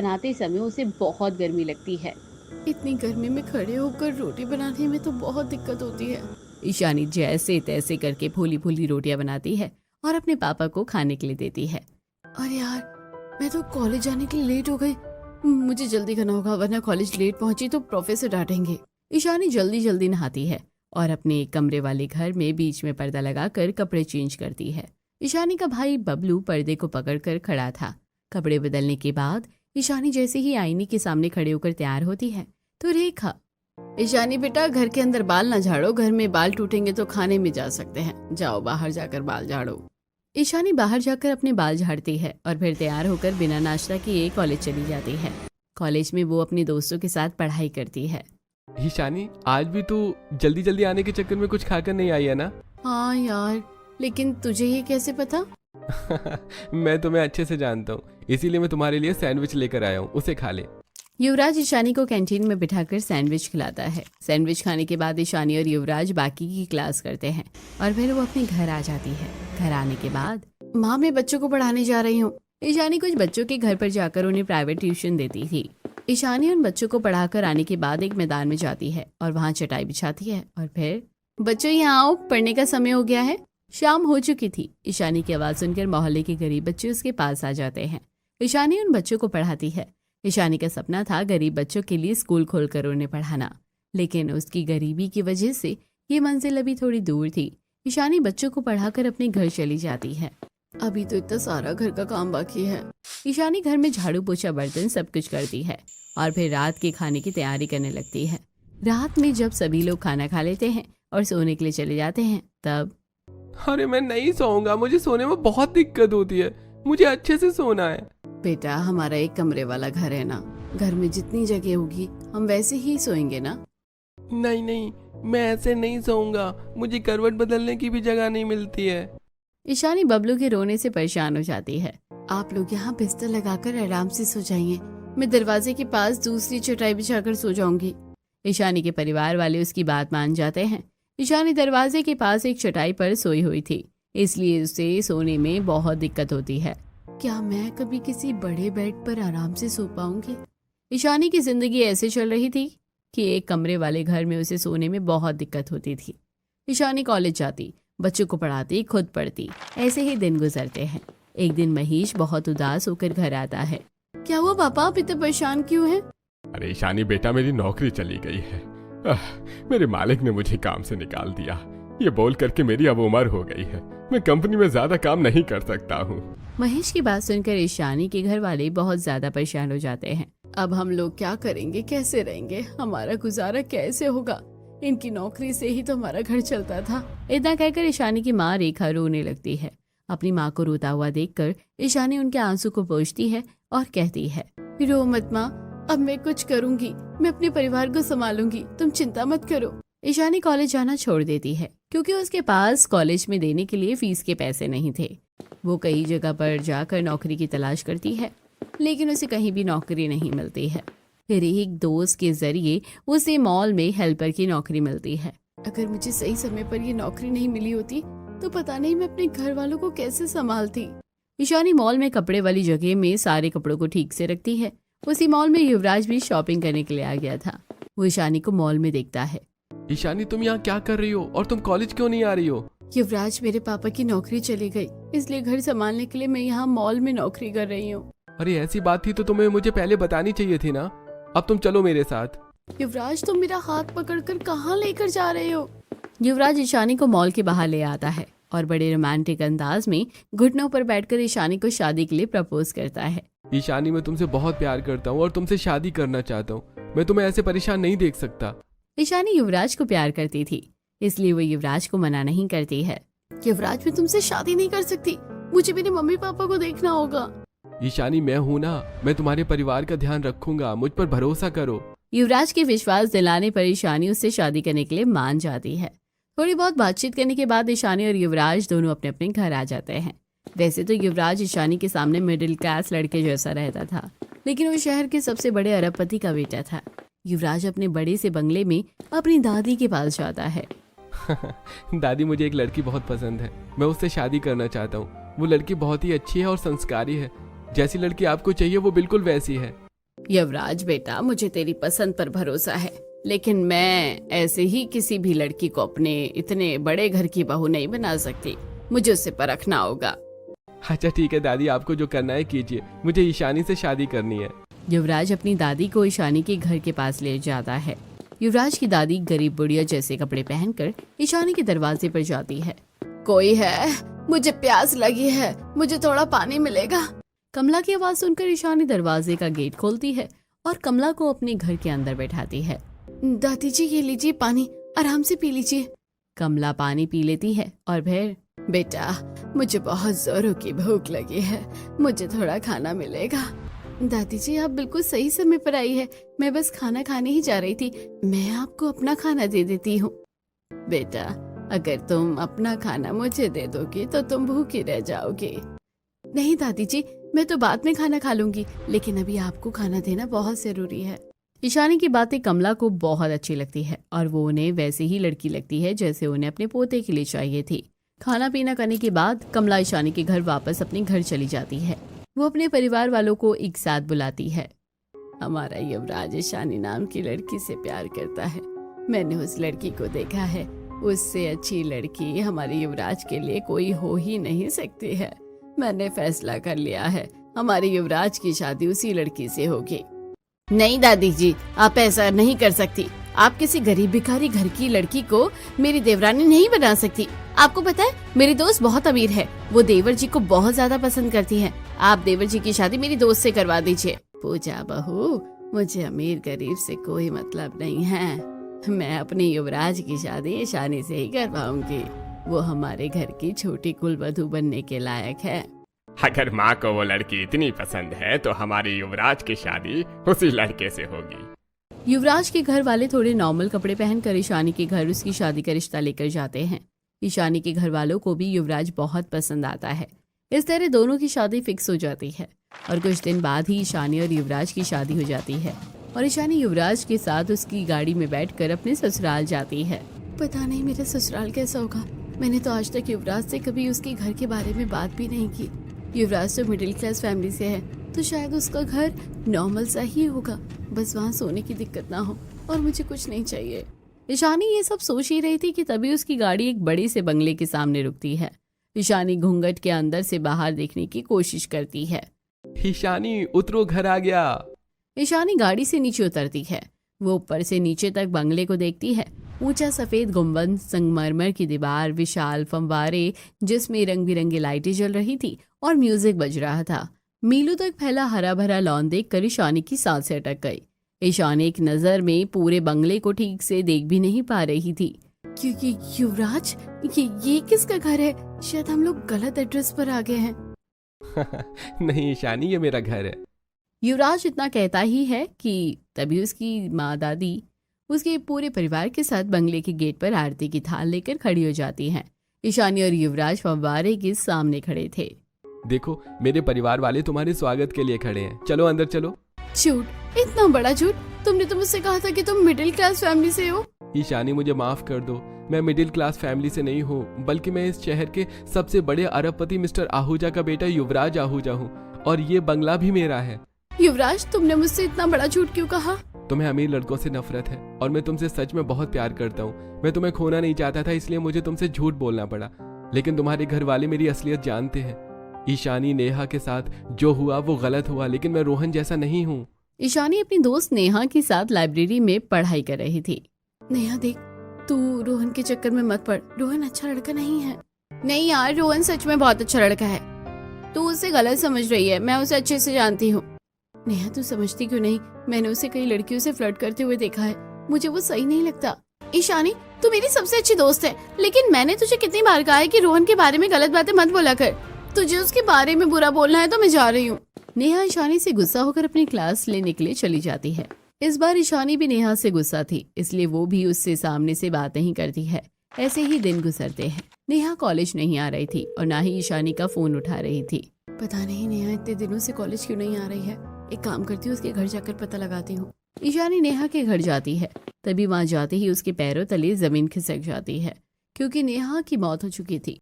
बनाते समय उसे बहुत गर्मी लगती है। इतनी गर्मी में खड़े होकर रोटी बनाने में तो बहुत दिक्कत होती है। ईशानी जैसे तैसे करके फूली फूली रोटियां बनाती है और अपने पापा को खाने के लिए देती है। अरे यार, मैं तो कॉलेज जाने के लिए लेट हो गई। मुझे जल्दी करना होगा वरना कॉलेज लेट पहुंची तो प्रोफेसर डांटेंगे। ईशानी जल्दी जल्दी नहाती है और अपने कमरे वाले घर में बीच में पर्दा लगाकर कपड़े चेंज करती है। ईशानी का भाई बबलू पर्दे को पकड़कर खड़ा था। कपड़े बदलने के बाद ईशानी जैसे ही आईने के सामने खड़े होकर तैयार होती है तो रेखा, ईशानी बेटा घर के अंदर बाल ना झाड़ो, घर में बाल टूटेंगे तो खाने में जा सकते हैं, जाओ बाहर जाकर बाल झाड़ो। ईशानी बाहर जाकर अपने बाल झाड़ती है और फिर तैयार होकर बिना नाश्ता किए कॉलेज चली जाती है। कॉलेज में वो अपने दोस्तों के साथ पढ़ाई करती है। ईशानी, आज भी तू जल्दी जल्दी आने के चक्कर में कुछ खाकर नहीं आई है ना? हाँ यार, लेकिन तुझे ये कैसे पता? मैं तुम्हें अच्छे से जानता हूँ, इसीलिए मैं तुम्हारे लिए सैंडविच लेकर आया हूँ, उसे खा ले। युवराज ईशानी को कैंटीन में बिठाकर सैंडविच खिलाता है। सैंडविच खाने के बाद ईशानी और युवराज बाकी की क्लास करते हैं और फिर वो अपने घर आ जाती है। घर आने के बाद, माँ मैं बच्चों को पढ़ाने जा रही हूँ। ईशानी कुछ बच्चों के घर पर जाकर उन्हें प्राइवेट ट्यूशन देती थी। ईशानी उन बच्चों को पढ़ाकर आने के बाद एक मैदान में जाती है और वहाँ चटाई बिछाती है और फिर, बच्चों यहाँ आओ, पढ़ने का समय हो गया है। शाम हो चुकी थी। ईशानी की आवाज़ सुनकर मोहल्ले के गरीब बच्चे उसके पास आ जाते हैं। ईशानी उन बच्चों को पढ़ाती है। ईशानी का सपना था गरीब बच्चों के लिए स्कूल खोलकर उन्हें पढ़ाना, लेकिन उसकी गरीबी की वजह से ये मंजिल अभी थोड़ी दूर थी। ईशानी बच्चों को पढ़ाकर अपने घर चली जाती है। अभी तो इतना सारा घर का काम बाकी है। ईशानी घर में झाड़ू पोछा बर्तन सब कुछ करती है और फिर रात के खाने की तैयारी करने लगती है। रात में जब सभी लोग खाना खा लेते हैं और सोने के लिए चले जाते हैं तब, अरे मैं नहीं सोऊंगा, मुझे सोने में बहुत दिक्कत होती है, मुझे अच्छे से सोना है। बेटा हमारा एक कमरे वाला घर है ना, घर में जितनी जगह होगी हम वैसे ही सोएंगे ना। नहीं नहीं, मैं ऐसे नहीं सोऊंगा, मुझे करवट बदलने की भी जगह नहीं मिलती है। ईशानी बबलू के रोने से परेशान हो जाती है। आप लोग यहाँ बिस्तर लगाकर आराम से सो जाइए, मैं दरवाजे के पास दूसरी चटाई बिछाकर सो जाऊंगी। ईशानी के परिवार वाले उसकी बात मान जाते हैं। ईशानी दरवाजे के पास एक चटाई पर सोई हुई थी, इसलिए उसे सोने में बहुत दिक्कत होती है। क्या मैं कभी किसी बड़े बेड पर आराम से सो पाऊंगी? ईशानी की जिंदगी ऐसे चल रही थी कि एक कमरे वाले घर में उसे सोने में बहुत दिक्कत होती थी। ईशानी कॉलेज जाती, बच्चों को पढ़ाती, खुद पढ़ती, ऐसे ही दिन गुजरते हैं। एक दिन महेश बहुत उदास होकर घर आता है। क्या हुआ पापा, आप इतने परेशान क्यों हैं? अरे ईशानी बेटा, मेरी नौकरी चली गई है। मेरे मालिक ने मुझे काम से निकाल दिया, ये बोल करके मेरी अब उम्र हो गई है, मैं कंपनी में ज्यादा काम नहीं कर सकता हूँ। महेश की बात सुनकर ईशानी के घर वाले बहुत ज्यादा परेशान हो जाते हैं। अब हम लोग क्या करेंगे, कैसे रहेंगे, हमारा गुजारा कैसे होगा? इनकी नौकरी से ही तो हमारा घर चलता था। इतना कहकर ईशानी की माँ रेखा रोने लगती है। अपनी माँ को रोता हुआ देखकर ईशानी उनके आंसू को पोंछती है और कहती है, रो मत माँ, अब मैं कुछ करूंगी, मैं अपने परिवार को संभालूंगी, तुम चिंता मत करो। ईशानी कॉलेज जाना छोड़ देती है क्योंकि उसके पास कॉलेज में देने के लिए फीस के पैसे नहीं थे। वो कई जगह पर जाकर नौकरी की तलाश करती है, लेकिन उसे कहीं भी नौकरी नहीं मिलती है। फिर एक दोस्त के जरिए उसे मॉल में हेल्पर की नौकरी मिलती है। अगर मुझे सही समय पर ये नौकरी नहीं मिली होती तो पता नहीं मैं अपने घर वालों को कैसे संभालती। ईशानी मॉल में कपड़े वाली जगह में सारे कपड़ों को ठीक से रखती है। उसी मॉल में युवराज भी शॉपिंग करने के लिए आ गया था। वो ईशानी को मॉल में देखता है। ईशानी, तुम यहाँ क्या कर रही हो और तुम कॉलेज क्यों नहीं आ रही हो? युवराज, मेरे पापा की नौकरी चली गई, इसलिए घर संभालने के लिए मैं यहाँ मॉल में नौकरी कर रही हूँ। अरे ऐसी बात थी तो तुम्हें मुझे पहले बतानी चाहिए थी ना। अब तुम चलो मेरे साथ। युवराज, तुम मेरा हाथ पकड़कर कहाँ लेकर जा रहे हो? युवराज ईशानी को मॉल के बाहर ले आता है और बड़े रोमांटिक अंदाज में घुटनों पर बैठकर ईशानी को शादी के लिए प्रपोज करता है। ईशानी, मैं तुमसे बहुत प्यार करता हूँ और तुमसे शादी करना चाहता हूँ, मैं तुम्हें ऐसे परेशान नहीं देख सकता। ईशानी युवराज को प्यार करती थी, इसलिए वो युवराज को मना नहीं करती है। युवराज, मैं तुमसे शादी नहीं कर सकती, मुझे मेरे मम्मी पापा को देखना होगा। ईशानी, मैं हूँ ना, मैं तुम्हारे परिवार का ध्यान रखूंगा, मुझ पर भरोसा करो। युवराज के विश्वास दिलाने पर ईशानी उससे शादी करने के लिए मान जाती है। थोड़ी बहुत बातचीत करने के बाद ईशानी और युवराज दोनों अपने अपने घर आ जाते हैं। वैसे तो युवराज ईशानी के सामने मिडिल क्लास लड़के जैसा रहता था, लेकिन वो शहर के सबसे बड़े अरबपति का बेटा था। युवराज अपने बड़े से बंगले में अपनी दादी के पास जाता है। दादी, मुझे एक लड़की बहुत पसंद है, मैं उससे शादी करना चाहता हूँ। वो लड़की बहुत ही अच्छी है और संस्कारी है, जैसी लड़की आपको चाहिए वो बिल्कुल वैसी है। युवराज बेटा, मुझे तेरी पसंद पर भरोसा है, लेकिन मैं ऐसे ही किसी भी लड़की को अपने इतने बड़े घर की बहू नहीं बना सकती। मुझे उससे परखना होगा। अच्छा ठीक है दादी, आपको जो करना है कीजिए, मुझे ईशानी से शादी करनी है। युवराज अपनी दादी को ईशानी के घर के पास ले जाता है। युवराज की दादी गरीब बुढ़िया जैसे कपड़े पहनकर ईशानी के दरवाजे पर जाती है। कोई है? मुझे प्यास लगी है, मुझे थोड़ा पानी मिलेगा? कमला की आवाज सुनकर ईशानी दरवाजे का गेट खोलती है और कमला को अपने घर के अंदर बैठाती है। दादी जी, ये लीजिए पानी, आराम से पी लीजिए। कमला पानी पी लेती है और फिर, बेटा मुझे बहुत जोरों की भूख लगी है, मुझे थोड़ा खाना मिलेगा? दादी जी, आप बिल्कुल सही समय पर आई है, मैं बस खाना खाने ही जा रही थी, मैं आपको अपना खाना दे देती हूँ। बेटा, अगर तुम अपना खाना मुझे दे दोगी तो तुम भूखी रह जाओगी। नहीं दादी जी, मैं तो बाद में खाना खा लूंगी, लेकिन अभी आपको खाना देना बहुत जरूरी है। ईशानी की बातें कमला को बहुत अच्छी लगती है और वो उन्हें वैसे ही लड़की लगती है जैसे उन्हें अपने पोते के लिए चाहिए थी। खाना पीना करने के बाद कमला ईशानी के घर वापस अपने घर चली जाती है। वो अपने परिवार वालों को एक साथ बुलाती है। हमारा युवराज ईशानी नाम की लड़की से प्यार करता है। मैंने उस लड़की को देखा है, उससे अच्छी लड़की हमारे युवराज के लिए कोई हो ही नहीं सकती है। मैंने फैसला कर लिया है, हमारे युवराज की शादी उसी लड़की से होगी। नहीं दादी जी, आप ऐसा नहीं कर सकती। आप किसी गरीब भिखारी घर की लड़की को मेरी देवरानी नहीं बना सकती। आपको पता है, मेरी दोस्त बहुत अमीर है, वो देवर जी को बहुत ज्यादा पसंद करती है। आप देवर जी की शादी मेरी दोस्त से करवा दीजिए। पूजा बहू, मुझे अमीर गरीब से कोई मतलब नहीं है। मैं अपने युवराज की शादी ईशानी से ही करवाऊंगी। वो हमारे घर की छोटी कुलवधू बनने के लायक है। अगर माँ को वो लड़की इतनी पसंद है तो हमारी युवराज की शादी उसी लड़के से होगी। युवराज के घर वाले थोड़े नॉर्मल कपड़े पहनकर ईशानी के घर उसकी शादी का रिश्ता लेकर जाते हैं। ईशानी के घर वालों को भी युवराज बहुत पसंद आता है। इस तरह दोनों की शादी फिक्स हो जाती है और कुछ दिन बाद ही ईशानी और युवराज की शादी हो जाती है और ईशानी युवराज के साथ उसकी गाड़ी में बैठकर अपने ससुराल जाती है। पता नहीं मेरा ससुराल कैसा होगा। मैंने तो आज तक युवराज से कभी उसके घर के बारे में बात भी नहीं की। युवराज तो मिडिल क्लास फैमिली से है, तो शायद उसका घर नॉर्मल सा ही होगा, बस वहाँ सोने की दिक्कत ना हो और मुझे कुछ नहीं चाहिए। ईशानी ये सब सोच ही रही थी कि तभी उसकी गाड़ी एक बड़े से बंगले के सामने रुकती है। ईशानी घूंघट के अंदर से बाहर देखने की कोशिश करती है। ईशानी उतरो, घर आ गया। ईशानी गाड़ी से नीचे उतरती है। वो ऊपर से नीचे तक बंगले को देखती है। ऊंचा सफेद गुंबद, संगमरमर की दीवार, विशाल फंवारे जिसमें रंग बिरंगी लाइटें जल रही थी और म्यूजिक बज रहा था। मीलों तक फैला हरा भरा लॉन देखकर ईशानी की सांसें अटक गई। ईशानी एक नजर में पूरे बंगले को ठीक से देख भी नहीं पा रही थी। क्योंकि युवराज, ये किसका घर है? शायद हम लोग गलत एड्रेस पर आ गए हैं। नहीं ईशानी, ये मेरा घर है। युवराज इतना कहता ही है कि तभी उसकी माँ दादी उसके पूरे परिवार के साथ बंगले के गेट पर आरती की थाल लेकर खड़ी हो जाती हैं। ईशानी और युवराज फव्वारे के सामने खड़े थे। देखो, मेरे परिवार वाले तुम्हारे स्वागत के लिए खड़े हैं, चलो अंदर चलो। झूठ, इतना बड़ा झूठ! तुमने तो मुझसे कहा था कि तुम मिडिल क्लास फैमिली से हो। ईशानी, मुझे माफ कर दो, मैं मिडिल क्लास फैमिली से नहीं हूँ, बल्कि मैं इस शहर के सबसे बड़े अरबपति मिस्टर आहूजा का बेटा युवराज आहूजा हूँ, और ये बंगला भी मेरा है। युवराज, तुमने मुझसे इतना बड़ा झूठ क्यों कहा? तुम्हें अमीर लड़कों से नफरत है और मैं तुमसे सच में बहुत प्यार करता हूँ। मैं तुम्हें खोना नहीं चाहता था, इसलिए मुझे तुमसे झूठ बोलना पड़ा, लेकिन तुम्हारे घर वाले मेरी असलियत जानते हैं। ईशानी, नेहा के साथ जो हुआ वो गलत हुआ, लेकिन मैं रोहन जैसा नहीं हूँ। ईशानी अपनी दोस्त नेहा के साथ लाइब्रेरी में पढ़ाई कर रही थी। नेहा देख, तू रोहन के चक्कर में मत पड़, रोहन अच्छा लड़का नहीं है। नहीं यार, रोहन सच में बहुत अच्छा लड़का है, तू उसे गलत समझ रही है, मैं उसे अच्छे से जानती हूँ। नेहा, तू समझती क्यों नहीं? मैंने उसे कई लड़कियों से फ्लर्ट करते हुए देखा है, मुझे वो सही नहीं लगता। ईशानी, तू मेरी सबसे अच्छी दोस्त है, लेकिन मैंने तुझे कितनी बार कहा है कि रोहन के बारे में गलत बातें मत बोला कर। तुझे उसके बारे में बुरा बोलना है तो मैं जा रही हूँ। नेहा ईशानी से गुस्सा होकर अपनी क्लास लेने के लिए चली जाती है। इस बार ईशानी भी नेहा से गुस्सा थी, इसलिए वो भी उससे सामने से बात नहीं करती है। ऐसे ही दिन गुजरते हैं। नेहा कॉलेज नहीं आ रही थी और ना ही ईशानी का फोन उठा रही थी। पता नहीं नेहा इतने दिनों से कॉलेज क्यों नहीं आ रही है। एक काम करती हूँ, उसके घर जाकर पता लगाती हूँ। ईशानी नेहा के घर जाती है। तभी वहां जाते ही उसके पैरों तले जमीन खिसक जाती है, क्योंकि नेहा की मौत हो चुकी थी।